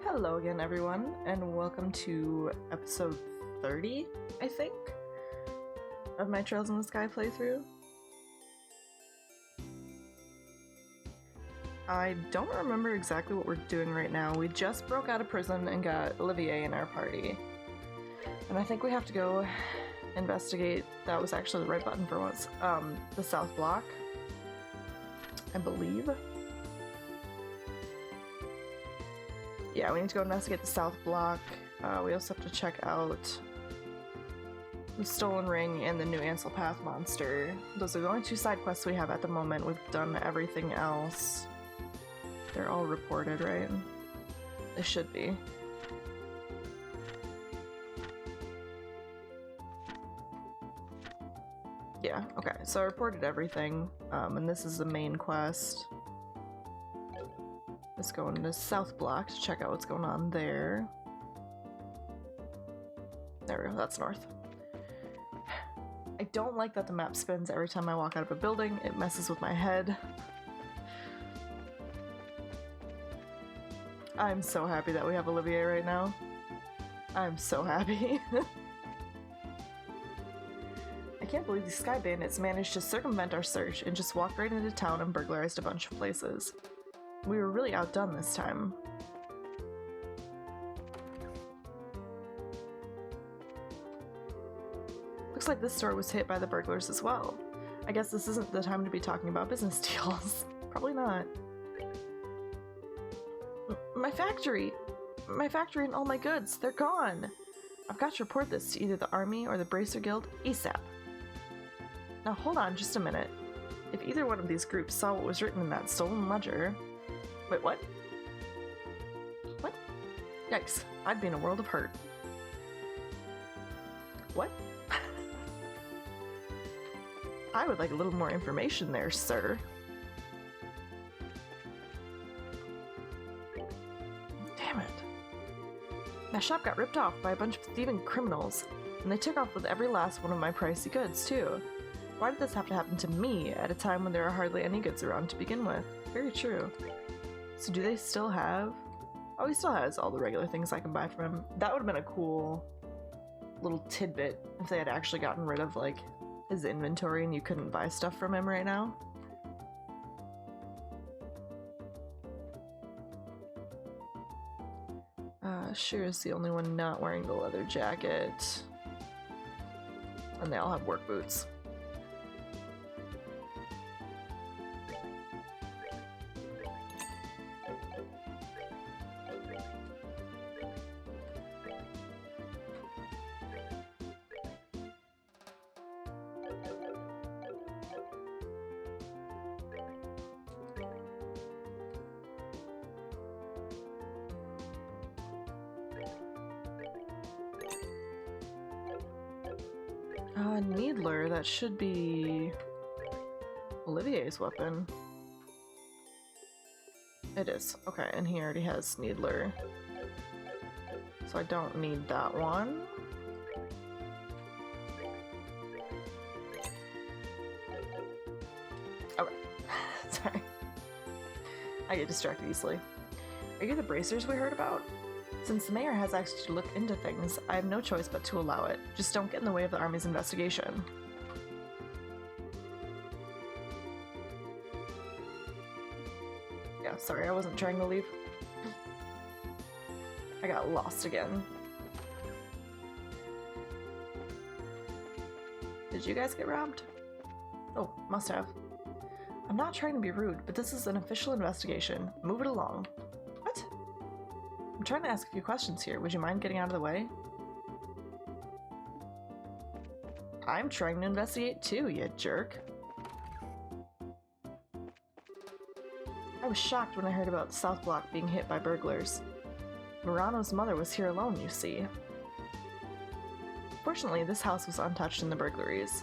Hello again, everyone, and welcome to episode 30, I think, of my Trails in the Sky playthrough. I don't remember exactly what we're doing right now. We just broke out of prison and got Olivier in our party. And I think we have to go investigate, that was actually the right button for once, the South Block, I believe. Yeah, we need to go investigate the South Block. We also have to check out the Stolen Ring and the new Ansel Path monster. Those are the only two side quests we have at the moment. We've done everything else. They're all reported, right? They should be. Yeah, okay, so I reported everything, and this is the main quest. Let's go into South Block to check out what's going on there. There we go, that's north. I don't like that the map spins every time I walk out of a building. It messes with my head. I'm so happy that we have Olivier right now. I'm so happy. I can't believe these Sky Bandits managed to circumvent our search and just walked right into town and burglarized a bunch of places. We were really outdone this time. Looks like this store was hit by the burglars as well. I guess this isn't the time to be talking about business deals. Probably not. My factory and all my goods, they're gone! I've got to report this to either the army or the Bracer Guild ASAP. Now hold on just a minute. If either one of these groups saw what was written in that stolen ledger... Wait, what? What? Yikes, I'd be in a world of hurt. What? I would like a little more information there, sir. Damn it. My shop got ripped off by a bunch of thieving criminals, and they took off with every last one of my pricey goods, too. Why did this have to happen to me at a time when there are hardly any goods around to begin with? Very true. So do they still have... Oh, he still has all the regular things I can buy from him. That would have been a cool little tidbit if they had actually gotten rid of, like, his inventory and you couldn't buy stuff from him right now. Shira's the only one not wearing the leather jacket. And they all have work boots. Needler, that should be Olivier's weapon. It is. Okay, and he already has Needler. So I don't need that one. Okay. Sorry. I get distracted easily. Are you the bracers we heard about? Since the mayor has access to look into things, I have no choice but to allow it. Just don't get in the way of the army's investigation. Yeah, sorry, I wasn't trying to leave. I got lost again. Did you guys get robbed? Oh, must have. I'm not trying to be rude, but this is an official investigation. Move it along. I'm trying to ask a few questions here. Would you mind getting out of the way? I'm trying to investigate too, you jerk. I was shocked when I heard about the South Block being hit by burglars. Murano's mother was here alone, you see. Fortunately, this house was untouched in the burglaries.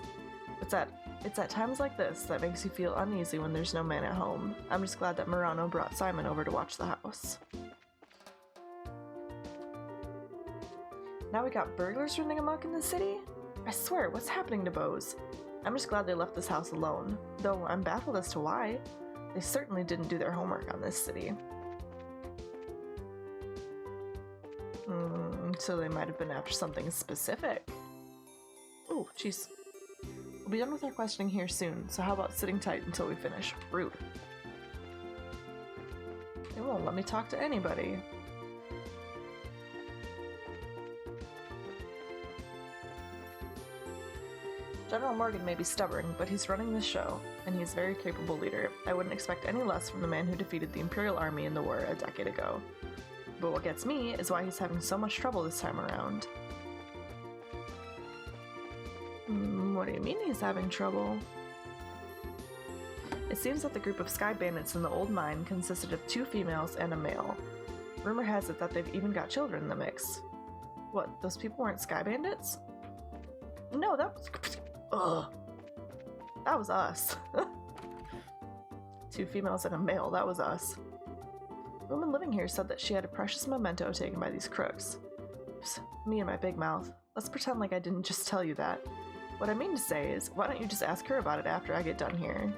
It's at times like this that makes you feel uneasy when there's no man at home. I'm just glad that Murano brought Simon over to watch the house. Now we got burglars running amok in the city? I swear, what's happening to Bose? I'm just glad they left this house alone, though I'm baffled as to why. They certainly didn't do their homework on this city. So they might have been after something specific. Ooh, jeez. We'll be done with our questioning here soon, so how about sitting tight until we finish? Rude. They won't let me talk to anybody. General Morgan may be stubborn, but he's running this show, and he's a very capable leader. I wouldn't expect any less from the man who defeated the Imperial Army in the war a decade ago. But what gets me is why he's having so much trouble this time around. What do you mean he's having trouble? It seems that the group of sky bandits in the old mine consisted of 2 females and a male. Rumor has it that they've even got children in the mix. What, those people weren't sky bandits? No, that was... Ugh. That was us. 2 females and a male, that was us. The woman living here said that she had a precious memento taken by these crooks. Oops, me and my big mouth. Let's pretend like I didn't just tell you that. What I mean to say is, why don't you just ask her about it after I get done here?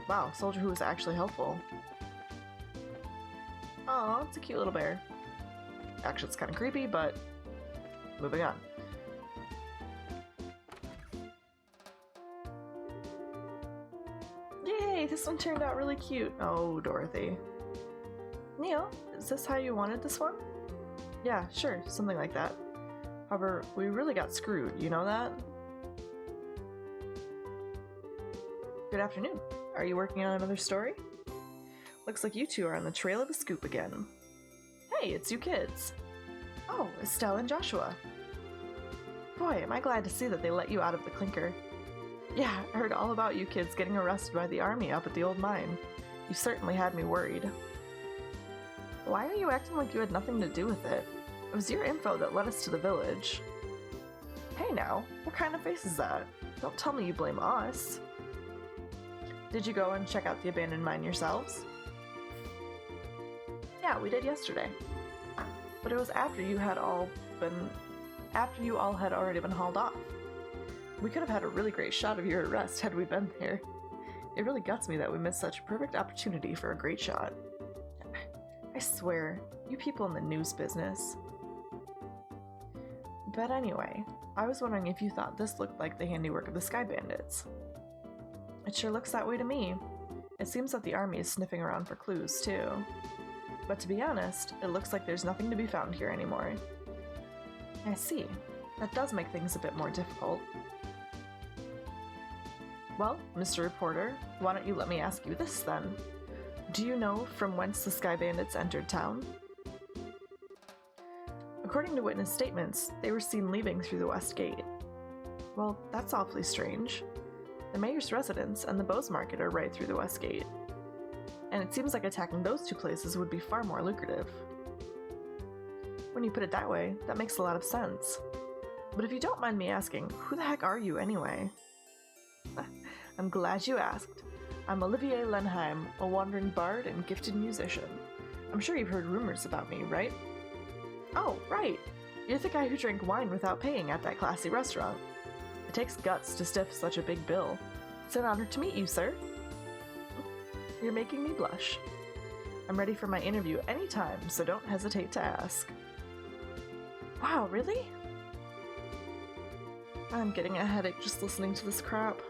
Wow, soldier who was actually helpful. Aw, it's a cute little bear. Actually, it's kind of creepy, but moving on. Yay, this one turned out really cute. Oh, Dorothy. Neil, is this how you wanted this one? Yeah, sure, something like that. However, we really got screwed, you know that? Good afternoon. Are you working on another story? Looks like you two are on the trail of a scoop again. Hey, it's you kids. Oh, Estelle and Joshua. Boy, am I glad to see that they let you out of the clinker. Yeah, I heard all about you kids getting arrested by the army up at the old mine. You certainly had me worried. Why are you acting like you had nothing to do with it? It was your info that led us to the village. Hey now, what kind of face is that? Don't tell me you blame us. Did you go and check out the abandoned mine yourselves? Yeah, we did yesterday. But it was after you all had already been hauled off. We could have had a really great shot of your arrest had we been there. It really guts me that we missed such a perfect opportunity for a great shot. I swear, you people in the news business. But anyway, I was wondering if you thought this looked like the handiwork of the Sky Bandits. It sure looks that way to me. It seems that the army is sniffing around for clues, too. But to be honest, it looks like there's nothing to be found here anymore. I see. That does make things a bit more difficult. Well, Mr. Reporter, why don't you let me ask you this then? Do you know from whence the Sky Bandits entered town? According to witness statements, they were seen leaving through the west gate. Well, that's awfully strange. The mayor's residence and the Bowes Market are right through the west gate. And it seems like attacking those 2 places would be far more lucrative. When you put it that way, that makes a lot of sense. But if you don't mind me asking, who the heck are you anyway? I'm glad you asked. I'm Olivier Lenheim, a wandering bard and gifted musician. I'm sure you've heard rumors about me, right? Oh, right! You're the guy who drank wine without paying at that classy restaurant. It takes guts to stiff such a big bill. It's an honor to meet you, sir. You're making me blush. I'm ready for my interview anytime, so don't hesitate to ask. Wow, really? I'm getting a headache just listening to this crap.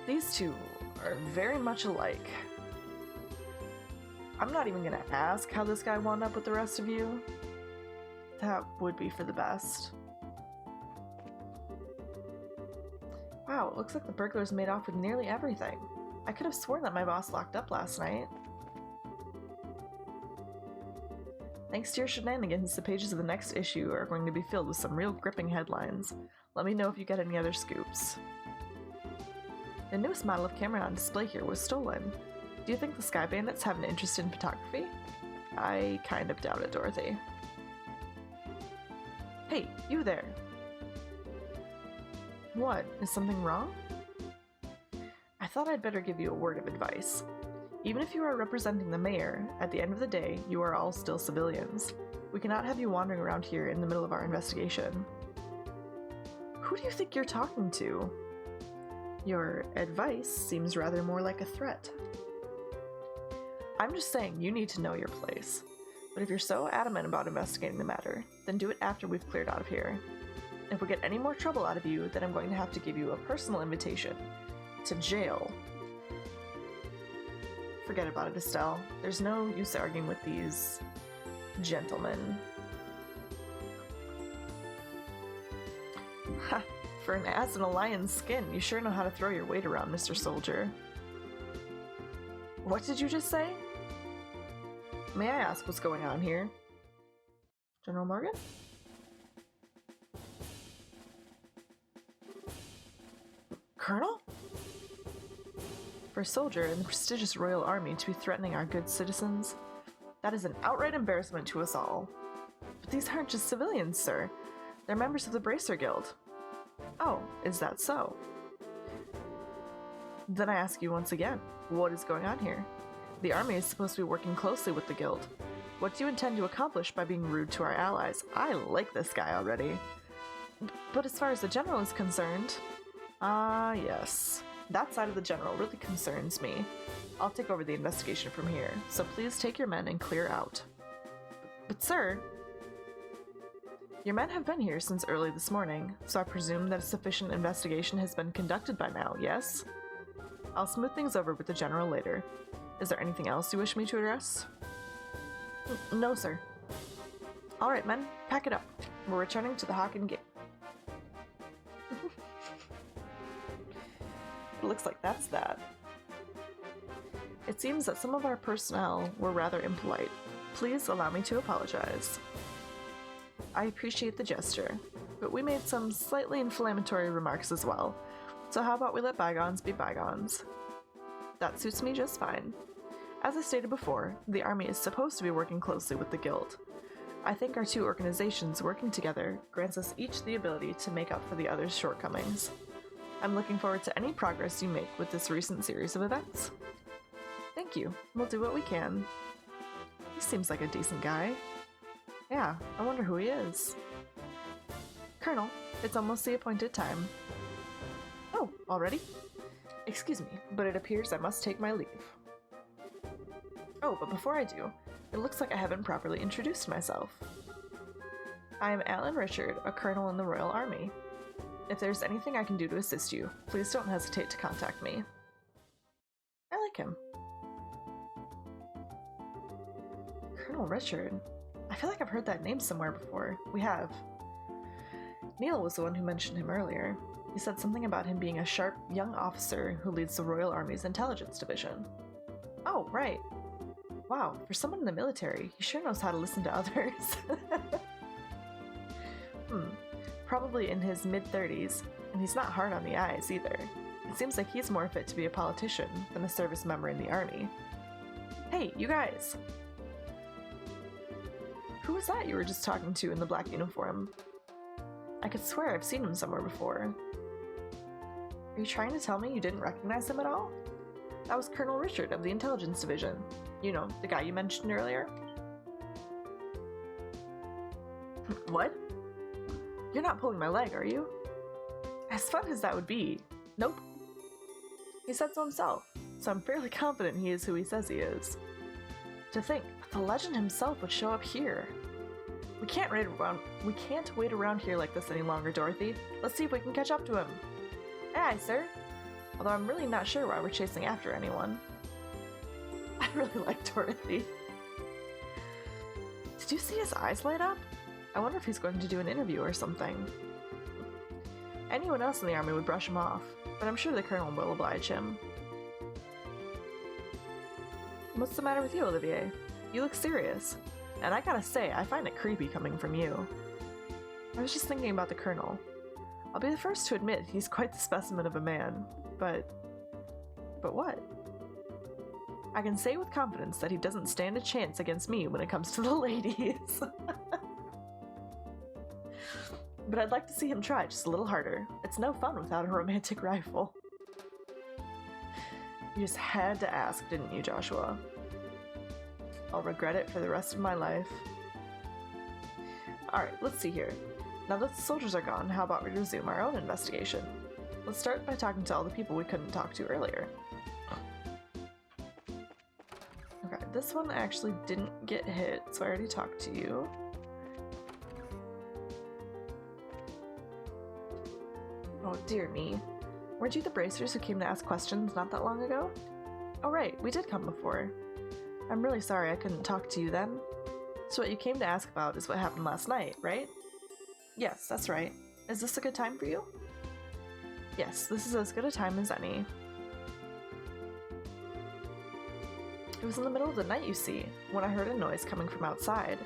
These 2 are very much alike. I'm not even gonna ask how this guy wound up with the rest of you. That would be for the best. Wow, it looks like the burglars made off with nearly everything. I could have sworn that my boss locked up last night. Thanks to your shenanigans, the pages of the next issue are going to be filled with some real gripping headlines. Let me know if you get any other scoops. The newest model of camera on display here was stolen. Do you think the Sky Bandits have an interest in photography? I kind of doubt it, Dorothy. Hey, you there! What? Is something wrong? I thought I'd better give you a word of advice. Even if you are representing the mayor, at the end of the day, you are all still civilians. We cannot have you wandering around here in the middle of our investigation. Who do you think you're talking to? Your advice seems rather more like a threat. I'm just saying you need to know your place. But if you're so adamant about investigating the matter, then do it after we've cleared out of here. If we get any more trouble out of you, then I'm going to have to give you a personal invitation to jail. Forget about it, Estelle. There's no use arguing with these gentlemen. Ha! For an ass in a lion's skin, you sure know how to throw your weight around, Mr. Soldier. What did you just say? May I ask what's going on here? General Morgan? Colonel? For a soldier in the prestigious Royal Army to be threatening our good citizens, that is an outright embarrassment to us all. But these aren't just civilians, sir. They're members of the Bracer Guild. Oh, is that so? Then I ask you once again, what is going on here? The army is supposed to be working closely with the guild. What do you intend to accomplish by being rude to our allies? I like this guy already. But as far as the general is concerned... yes. That side of the general really concerns me. I'll take over the investigation from here, so please take your men and clear out. But sir... Your men have been here since early this morning, so I presume that a sufficient investigation has been conducted by now, yes? I'll smooth things over with the general later. Is there anything else you wish me to address? No, sir. Alright, men, pack it up. We're returning to the Haken Gate. It looks like that's that. It seems that some of our personnel were rather impolite. Please allow me to apologize. I appreciate the gesture, but we made some slightly inflammatory remarks as well, so how about we let bygones be bygones? That suits me just fine. As I stated before, the army is supposed to be working closely with the guild. I think our two organizations working together grants us each the ability to make up for the other's shortcomings. I'm looking forward to any progress you make with this recent series of events. Thank you. We'll do what we can. He seems like a decent guy. Yeah, I wonder who he is. Colonel, it's almost the appointed time. Oh, already? Excuse me, but it appears I must take my leave. Oh, but before I do, it looks like I haven't properly introduced myself. I am Alan Richard, a colonel in the Royal Army. If there's anything I can do to assist you, please don't hesitate to contact me. I like him. Colonel Richard? I feel like I've heard that name somewhere before. We have. Neil was the one who mentioned him earlier. He said something about him being a sharp, young officer who leads the Royal Army's intelligence division. Oh, right. Wow, for someone in the military, he sure knows how to listen to others. Probably in his mid-30s, and he's not hard on the eyes either. It seems like he's more fit to be a politician than a service member in the army. Hey, you guys! Who was that you were just talking to in the black uniform? I could swear I've seen him somewhere before. Are you trying to tell me you didn't recognize him at all? That was Colonel Richard of the Intelligence Division. You know, the guy you mentioned earlier. What? You're not pulling my leg, are you? As fun as that would be. Nope. He said so himself, so I'm fairly confident he is who he says he is. To think, the legend himself would show up here. We can't wait around here like this any longer, Dorothy. Let's see if we can catch up to him. Aye, sir. Although I'm really not sure why we're chasing after anyone. I really like Dorothy. Did you see his eyes light up? I wonder if he's going to do an interview or something. Anyone else in the army would brush him off, but I'm sure the colonel will oblige him. What's the matter with you, Olivier? You look serious. And I gotta say, I find it creepy coming from you. I was just thinking about the colonel. I'll be the first to admit he's quite the specimen of a man, but what? I can say with confidence that he doesn't stand a chance against me when it comes to the ladies. But I'd like to see him try just a little harder. It's no fun without a romantic rival. You just had to ask, didn't you, Joshua? I'll regret it for the rest of my life. Alright, let's see here. Now that the soldiers are gone, how about we resume our own investigation? Let's start by talking to all the people we couldn't talk to earlier. Okay, this one actually didn't get hit, so I already talked to you. Oh dear me. Weren't you the bracers who came to ask questions not that long ago? Oh right, we did come before. I'm really sorry I couldn't talk to you then. So what you came to ask about is what happened last night, right? Yes, that's right. Is this a good time for you? Yes, this is as good a time as any. It was in the middle of the night, you see, when I heard a noise coming from outside.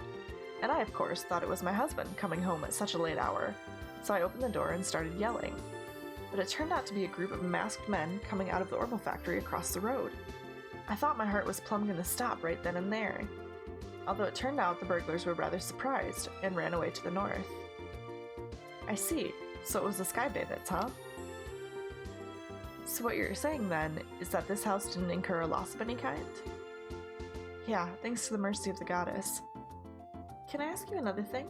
And I, of course, thought it was my husband coming home at such a late hour, so I opened the door and started yelling. But it turned out to be a group of masked men coming out of the Orbital factory across the road. I thought my heart was plumb gonna stop right then and there. Although it turned out the burglars were rather surprised and ran away to the north. I see. So it was the Sky Bandits, huh? So what you're saying then is that this house didn't incur a loss of any kind? Yeah, thanks to the mercy of the goddess. Can I ask you another thing?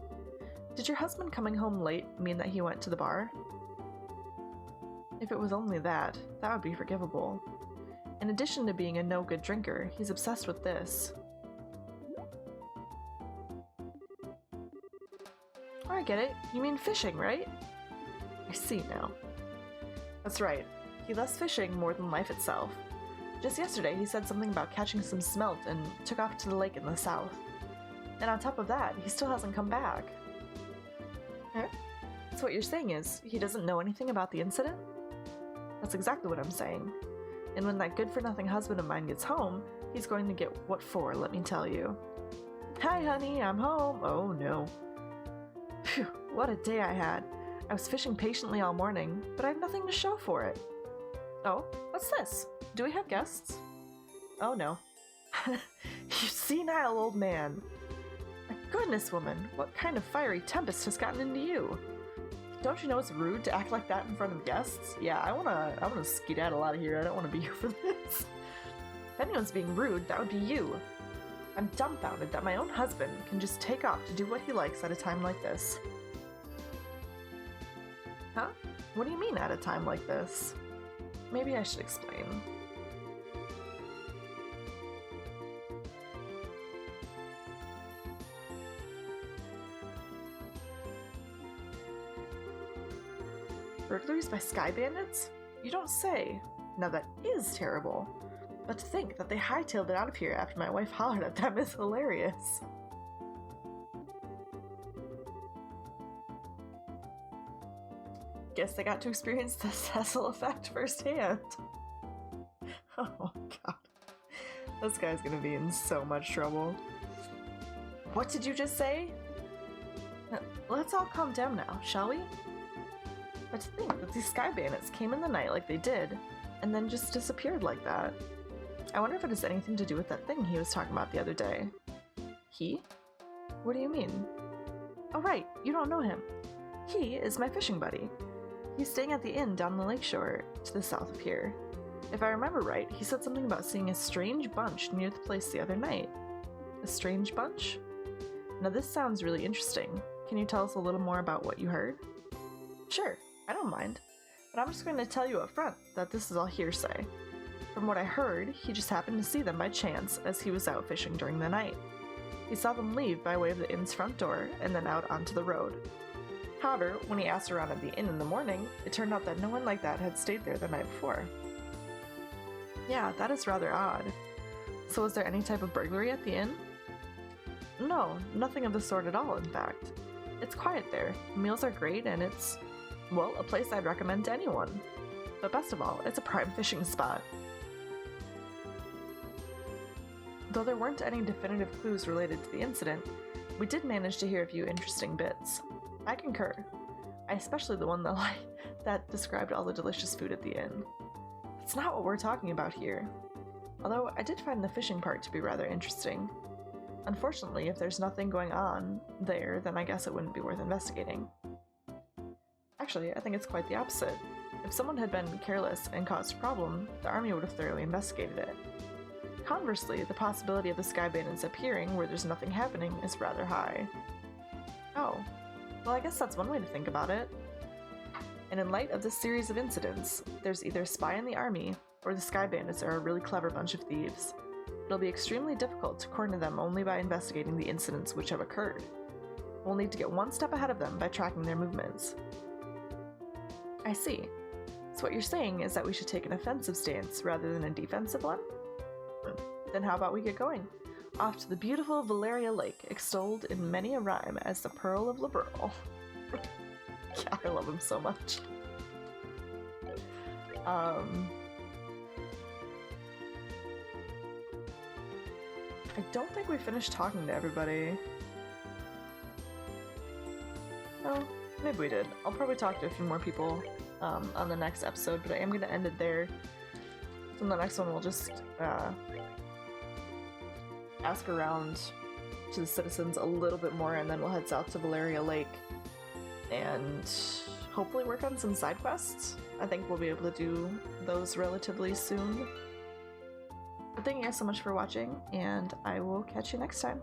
Did your husband coming home late mean that he went to the bar? If it was only that, that would be forgivable. In addition to being a no-good drinker, he's obsessed with this. Oh, I get it. You mean fishing, right? I see now. That's right. He loves fishing more than life itself. Just yesterday, he said something about catching some smelt and took off to the lake in the south. And on top of that, he still hasn't come back. Huh? So what you're saying is, he doesn't know anything about the incident? That's exactly what I'm saying. And when that good-for-nothing husband of mine gets home, he's going to get what for, let me tell you. Hi, honey, I'm home. Oh, no. Phew, what a day I had. I was fishing patiently all morning, but I had nothing to show for it. Oh, what's this? Do we have guests? Oh, no. You senile old man. My goodness, woman, what kind of fiery tempest has gotten into you? Don't you know it's rude to act like that in front of guests? Yeah, I wanna skedaddle out of here. I don't want to be here for this. If anyone's being rude, that would be you. I'm dumbfounded that my own husband can just take off to do what he likes at a time like this. Huh? What do you mean at a time like this? Maybe I should explain. Burglaries by Sky Bandits? You don't say. Now that is terrible. But to think that they hightailed it out of here after my wife hollered at them is hilarious. Guess I got to experience the Cecil effect firsthand. Oh god. This guy's gonna be in so much trouble. What did you just say? Let's all calm down now, shall we? But to think that these Sky Bandits came in the night like they did, and then just disappeared like that. I wonder if it has anything to do with that thing he was talking about the other day. He? What do you mean? Oh right, you don't know him. He is my fishing buddy. He's staying at the inn down the lakeshore to the south of here. If I remember right, he said something about seeing a strange bunch near the place the other night. A strange bunch? Now this sounds really interesting. Can you tell us a little more about what you heard? Sure, I don't mind. But I'm just going to tell you up front that this is all hearsay. From what I heard, he just happened to see them by chance as he was out fishing during the night. He saw them leave by way of the inn's front door and then out onto the road. However, when he asked around at the inn in the morning, it turned out that no one like that had stayed there the night before. Yeah, that is rather odd. So was there any type of burglary at the inn? No, nothing of the sort at all, in fact. It's quiet there, meals are great, and it's, well, a place I'd recommend to anyone. But best of all, it's a prime fishing spot. Though there weren't any definitive clues related to the incident, we did manage to hear a few interesting bits. I concur. Especially the one that described all the delicious food at the inn. That's not what we're talking about here. Although I did find the fishing part to be rather interesting. Unfortunately, if there's nothing going on there, then I guess it wouldn't be worth investigating. Actually, I think it's quite the opposite. If someone had been careless and caused a problem, the army would have thoroughly investigated it. Conversely, the possibility of the Sky Bandits appearing where there's nothing happening is rather high. Oh. Well, I guess that's one way to think about it. And in light of this series of incidents, there's either a spy in the army, or the Sky Bandits are a really clever bunch of thieves. It'll be extremely difficult to corner them only by investigating the incidents which have occurred. We'll need to get one step ahead of them by tracking their movements. I see. So what you're saying is that we should take an offensive stance rather than a defensive one? Then how about we get going? Off to the beautiful Valeria Lake, extolled in many a rhyme as the Pearl of Liberal. Yeah, I love him so much. I don't think we finished talking to everybody. Oh, maybe we did. I'll probably talk to a few more people on the next episode, but I am going to end it there. And the next one we'll just ask around to the citizens a little bit more, and then we'll head south to Valeria Lake and hopefully work on some side quests. I think we'll be able to do those relatively soon. But thank you guys so much for watching, and I will catch you next time.